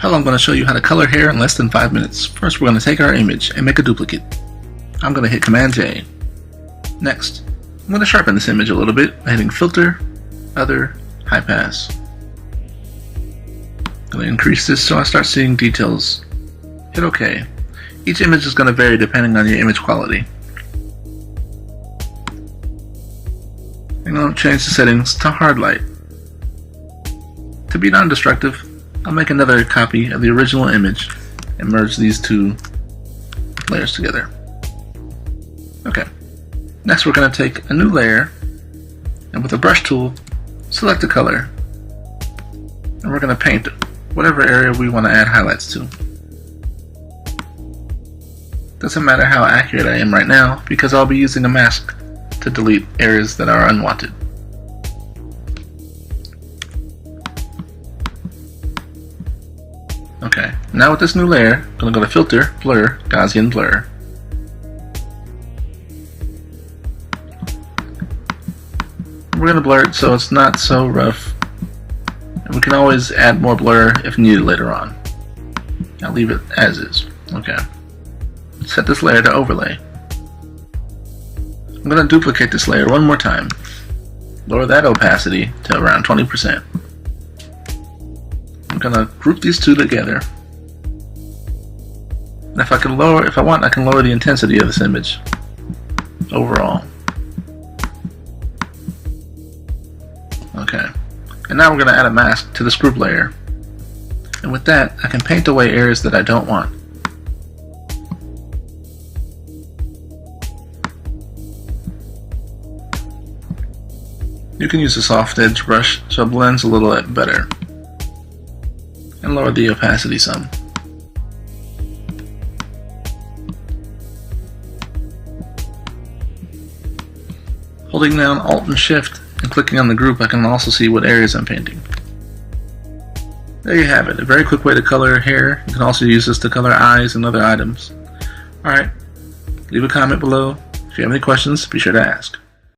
Hello, I'm going to show you how to color hair in less than 5 minutes. First, we're going to take our image and make a duplicate. I'm going to hit Command J. Next, I'm going to sharpen this image a little bit by hitting Filter, Other, High Pass. I'm going to increase this so I start seeing details. Hit OK. Each image is going to vary depending on your image quality. I'm going to change the settings to Hard Light. To be non-destructive, I'll make another copy of the original image and merge these two layers together. Okay. Next we're going to take a new layer and with a brush tool select a color. And we're going to paint whatever area we want to add highlights to. Doesn't matter how accurate I am right now because I'll be using a mask to delete areas that are unwanted. Okay, now with this new layer, I'm going to go to Filter, Blur, Gaussian Blur. We're going to blur it so it's not so rough. And we can always add more blur if needed later on. I'll leave it as is. Okay. Set this layer to Overlay. I'm going to duplicate this layer one more time. Lower that opacity to around 20%. I'm going to group these two together. And if I want, I can lower the intensity of this image overall. Okay. And now we're going to add a mask to this group layer. And with that, I can paint away areas that I don't want. You can use a soft edge brush so it blends a little bit better. And lower the opacity some. Holding down Alt and Shift and clicking on the group, I can also see what areas I'm painting. There you have it, a very quick way to color hair. You can also use this to color eyes and other items. Alright, leave a comment below. If you have any questions, be sure to ask.